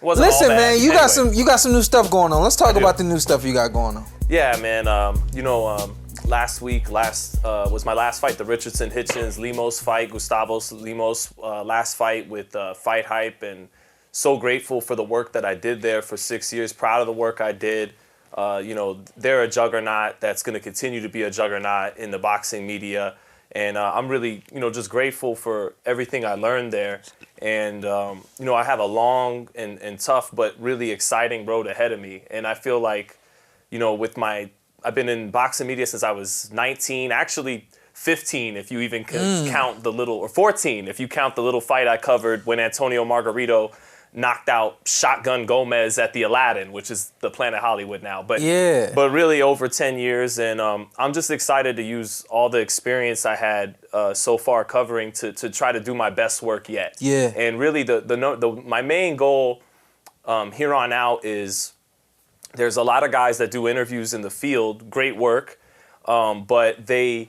Listen, man, you got some new stuff going on. Let's talk about the new stuff you got going on. Yeah, man. Last week was my last fight, the Richardson Hitchens Lemos fight, Gustavo Lemos last fight with Fight Hype, and so grateful for the work that I did there for 6 years. Proud of the work I did. They're a juggernaut that's going to continue to be a juggernaut in the boxing media. And I'm really, just grateful for everything I learned there. And, I have a long and tough but really exciting road ahead of me. And I feel like, I've been in boxing media since I was 19, actually 15 if you even count or 14 if you count the little fight I covered when Antonio Margarito knocked out Shotgun Gomez at the Aladdin, which is the Planet Hollywood now. But really over 10 years, and I'm just excited to use all the experience I had so far covering to try to do my best work yet. Yeah. And really my main goal here on out is there's a lot of guys that do interviews in the field, great work, but they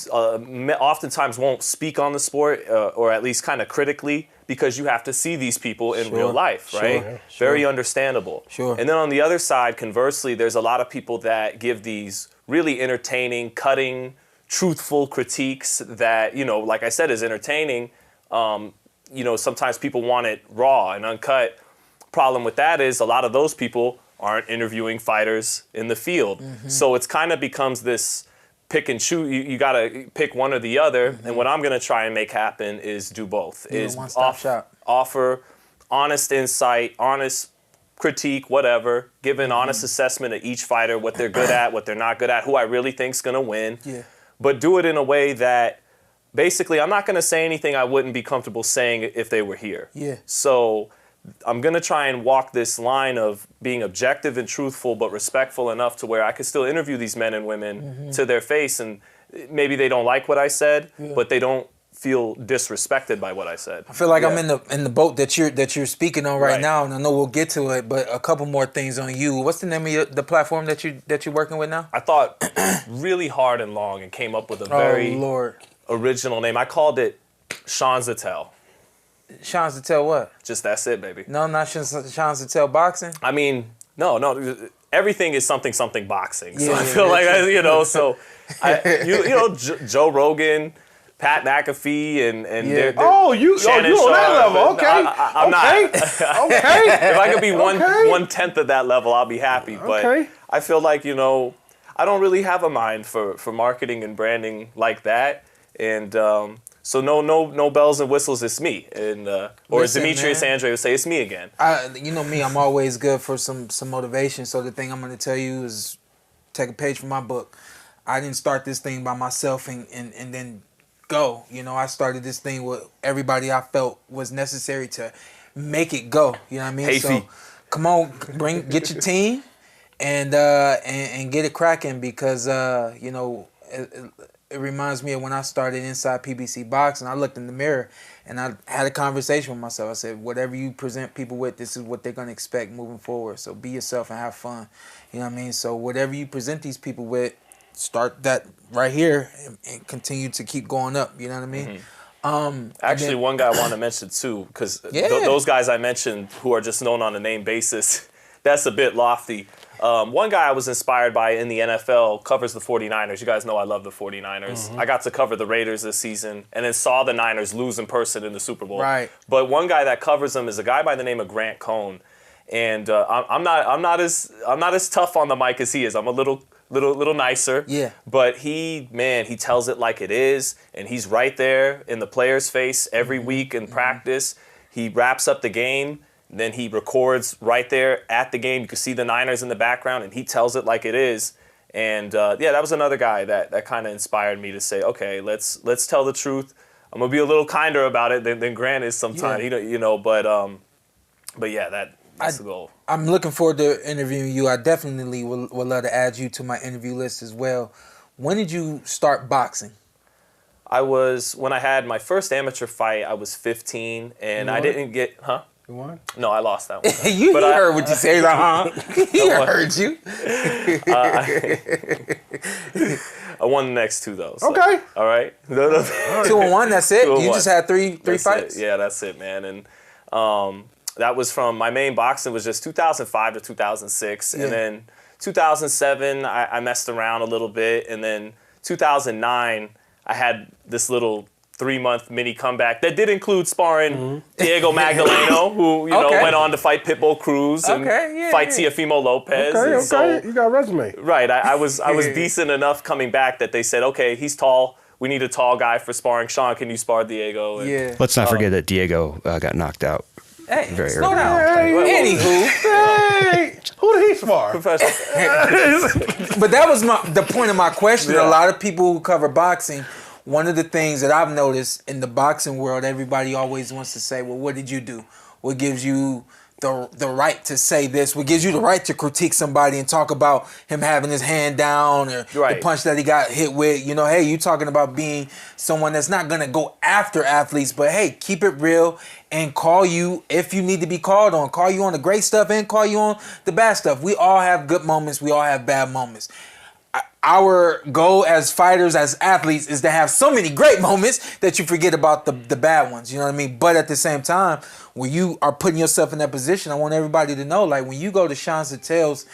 oftentimes won't speak on the sport or at least kind of critically, because you have to see these people in real life, right? Sure. Very understandable. Sure. And then on the other side, conversely, there's a lot of people that give these really entertaining, cutting, truthful critiques that, like I said, is entertaining. Sometimes people want it raw and uncut. Problem with that is a lot of those people aren't interviewing fighters in the field. Mm-hmm. So it's kind of becomes this pick and choose. You got to pick one or the other. Mm-hmm. And what I'm going to try and make happen is do both. Offer honest insight, honest critique, whatever. Give an honest assessment of each fighter, what they're good at, what they're not good at, who I really think's going to win. Yeah. But do it in a way that basically I'm not going to say anything I wouldn't be comfortable saying if they were here. Yeah. So I'm going to try and walk this line of being objective and truthful, but respectful enough to where I can still interview these men and women to their face. And maybe they don't like what I said, but they don't feel disrespected by what I said. I feel like I'm in the boat that you're speaking on right now, and I know we'll get to it, but a couple more things on you. What's the name of the platform that you're working with now? I thought really hard and long and came up with a very original name. I called it Shawn Zittel. Shawn Zittel what? Just that's it, baby. No, not Shawn Zittel boxing? I mean, no. Everything is something boxing. So I feel like, Joe Rogan, Pat McAfee, and they're you on that level. Okay. I'm not. Okay. If I could be 1/10 of that level, I'll be happy. But I feel like, I don't really have a mind for marketing and branding like that. And so no bells and whistles, it's me. And or as Demetrius Andre would say, it's me again. You know me, I'm always good for some motivation. So the thing I'm going to tell you is take a page from my book. I didn't start this thing by myself and then go. I started this thing with everybody I felt was necessary to make it go. You know what I mean? Hafey. So come on, get your team and get it cracking, because it reminds me of when I started inside PBC Boxing. I looked in the mirror and I had a conversation with myself. I said, whatever you present people with, this is what they're going to expect moving forward. So be yourself and have fun. You know what I mean? So whatever you present these people with, start that right here and continue to keep going up. You know what I mean? Mm-hmm. Actually, one guy I want to mention too, because those guys I mentioned who are just known on a name basis, that's a bit lofty. One guy I was inspired by in the NFL covers the 49ers. You guys know I love the 49ers. I got to cover the Raiders this season and then saw the Niners lose in person in the Super Bowl. Right. But one guy that covers them is a guy by the name of Grant Cohn. And I'm not as tough on the mic as he is. I'm a little nicer. Yeah. But he tells it like it is, and he's right there in the player's face every week in practice. He wraps up the game. Then he records right there at the game. You can see the Niners in the background, and he tells it like it is. And that was another guy that kind of inspired me to say, okay, let's tell the truth. I'm gonna be a little kinder about it than Grant is sometimes. But yeah, that's the goal. I'm looking forward to interviewing you. I definitely would love to add you to my interview list as well. When did you start boxing? When I had my first amateur fight, I was 15, and I didn't get, You won? No, I lost that one. You heard what you said, He heard you. I won the next two, though. So. Okay. All right. 2-1, that's it? You just had three that's fights? It. Yeah, that's it, man. And that was from my main boxing was just 2005 to 2006. Yeah. And then 2007, I messed around a little bit. And then 2009, I had this little 3-month mini comeback that did include sparring Diego Magdaleno, who went on to fight Pitbull Cruz and fight Teofimo Lopez. Okay, So, you got a resume. right, I was decent enough coming back that they said, okay, he's tall. We need a tall guy for sparring. Shawn, can you spar Diego? And, Let's not forget that Diego got knocked out. Hey, Very slow early. down. Anywho, Hey, who did he spar? professional. but that was the point of my question. A lot of people who cover boxing, one of the things that I've noticed in the boxing world, everybody always wants to say, well, what did you do? What gives you the right to say this? What gives you the right to critique somebody and talk about him having his hand down or the punch that he got hit with? You know, hey, you talking about being someone that's not going to go after athletes, but hey, keep it real and call you if you need to be called on. Call you on the great stuff and call you on the bad stuff. We all have good moments. We all have bad moments. Our goal as fighters, as athletes, is to have so many great moments that you forget about the bad ones. You know what I mean? But at the same time, when you are putting yourself in that position, I want everybody to know, like, when you go to Shawn Zittel's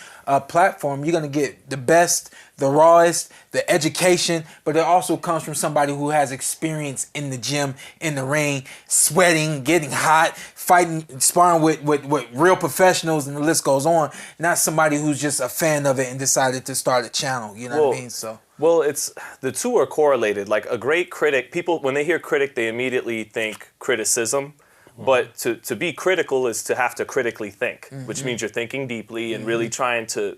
platform, you're going to get the best, the rawest, the education, but it also comes from somebody who has experience in the gym, in the ring, sweating, getting hot, fighting, sparring with real professionals, and the list goes on. Not somebody who's just a fan of it and decided to start a channel. You know what I mean? So. Well, it's the two are correlated. Like a great critic, people, when they hear critic, they immediately think criticism. But to be critical is to have to critically think, which means you're thinking deeply and really trying to,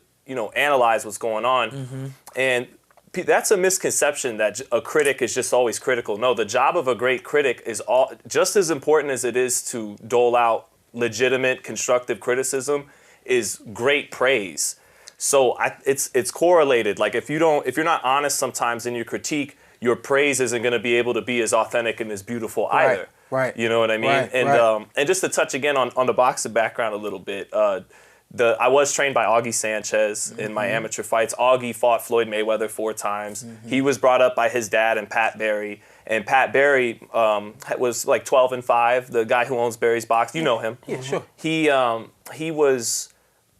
analyze what's going on. And that's a misconception that a critic is just always critical. No, the job of a great critic is just as important as it is to dole out legitimate, constructive criticism is great praise. So it's correlated. Like if you're not honest sometimes in your critique, your praise isn't going to be able to be as authentic and as beautiful either. Right. You know what I mean? Right, and just to touch again on the boxing background a little bit, I was trained by Augie Sanchez in my amateur fights. Augie fought Floyd Mayweather 4 times. He was brought up by his dad and Pat Barry. And Pat Barry was like 12-5, the guy who owns Barry's Box. You know him. Yeah, sure. He was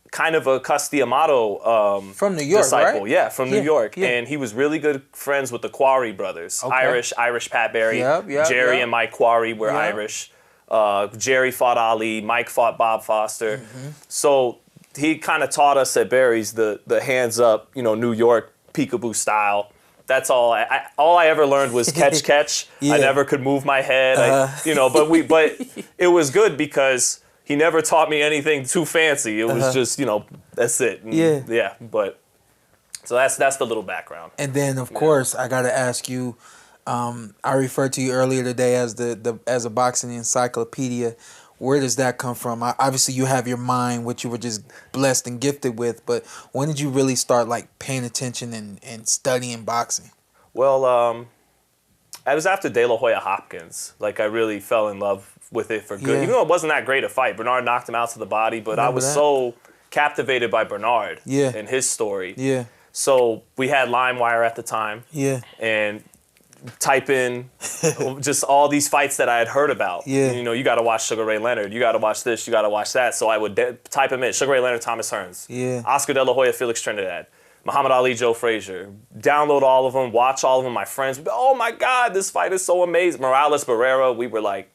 kind of a Custy Amato from New York, disciple. right? Yeah, from New York. Yeah. And he was really good friends with the Quarry brothers. Okay. Irish Pat Barry. Yep, Jerry and Mike Quarry were Irish. Jerry fought Ali. Mike fought Bob Foster. So he kind of taught us at Barry's the hands up, New York peekaboo style. That's all. All I ever learned was catch. I never could move my head. But it was good because he never taught me anything too fancy. It was just, that's it. And but so that's the little background. And then of course I got to ask you. I referred to you earlier today as as a boxing encyclopedia. Where does that come from? Obviously, you have your mind, which you were just blessed and gifted with. But when did you really start paying attention and studying boxing? Well, I was after De La Hoya Hopkins. I really fell in love with it for good. Yeah. Even though it wasn't that great a fight, Bernard knocked him out to the body. But I was so captivated by Bernard and his story. Yeah. So we had LimeWire at the time. Yeah. And type in just all these fights that I had heard about. Yeah. You got to watch Sugar Ray Leonard. You got to watch this. You got to watch that. So I would type them in. Sugar Ray Leonard, Thomas Hearns. Yeah. Oscar De La Hoya, Felix Trinidad. Muhammad Ali, Joe Frazier. Download all of them. Watch all of them. My friends would be, oh my God, this fight is so amazing. Morales Barrera, we were like,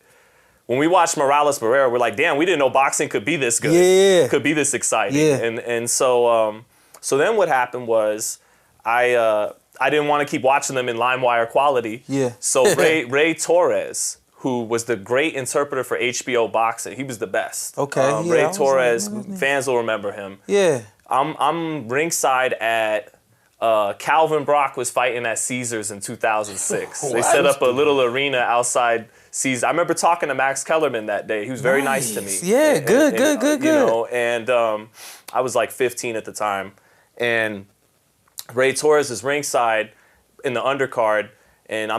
when we watched Morales Barrera, we're like, damn, we didn't know boxing could be this good. Yeah. Could be this exciting. Yeah. And so then what happened was I didn't want to keep watching them in LimeWire quality. Yeah. So Ray Torres, who was the great interpreter for HBO boxing, he was the best. Okay. Ray Torres, fans will remember him. Yeah. I'm ringside at Calvin Brock was fighting at Caesars in 2006. They set up a little arena outside Caesars. I remember talking to Max Kellerman that day. He was very nice to me. Yeah, good. And I was like 15 at the time. And Ray Torres is ringside in the undercard, and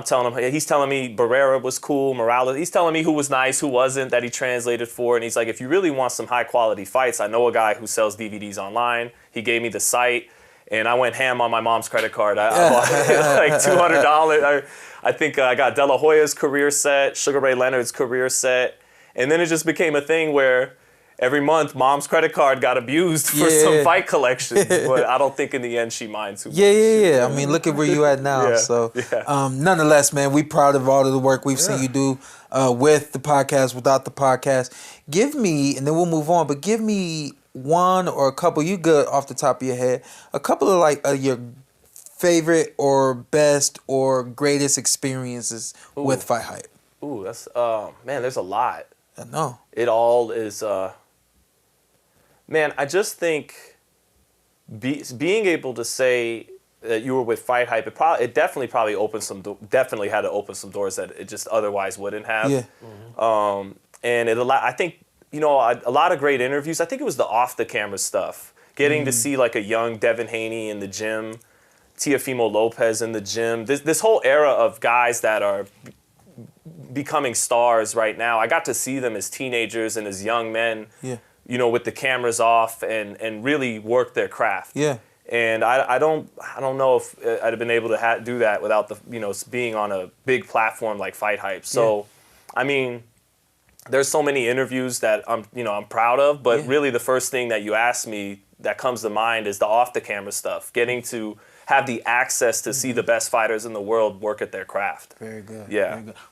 he's telling me Barrera was cool, Morales, he's telling me who was nice, who wasn't, that he translated for, and he's like, if you really want some high quality fights, I know a guy who sells DVDs online. He gave me the site, and I went ham on my mom's credit card. I bought like $200. I think I got De La Hoya's career set, Sugar Ray Leonard's career set, and then it just became a thing where every month, mom's credit card got abused for some fight collections, but I don't think in the end she minds too much. Yeah. I mean, look at where you at now. Yeah, So, yeah. nonetheless, man, we proud of all of the work we've seen you do with the podcast, without the podcast. Give me, and then we'll move on, but give me one or a couple, you good off the top of your head, a couple of like your favorite or best or greatest experiences with Fight Hype. Ooh, that's, man, there's a lot. I know. It all is, man, I just think being able to say that you were with Fight Hype, it definitely probably opened definitely had to open some doors that it just otherwise wouldn't have. Yeah. And I think, you know, a lot of great interviews. I think it was the off the camera stuff. Getting to see like a young Devin Haney in the gym, Teofimo Lopez in the gym. This whole era of guys that are becoming stars right now. I got to see them as teenagers and as young men. Yeah. You know, with the cameras off and really work their craft. Yeah. And I don't know if I'd have been able to do that without being on a big platform like Fight Hype. So, I mean, there's so many interviews that I'm proud of, but really the first thing that you asked me that comes to mind is the off the camera stuff. Getting to have the access to see the best fighters in the world work at their craft. Very good. Yeah. Very good.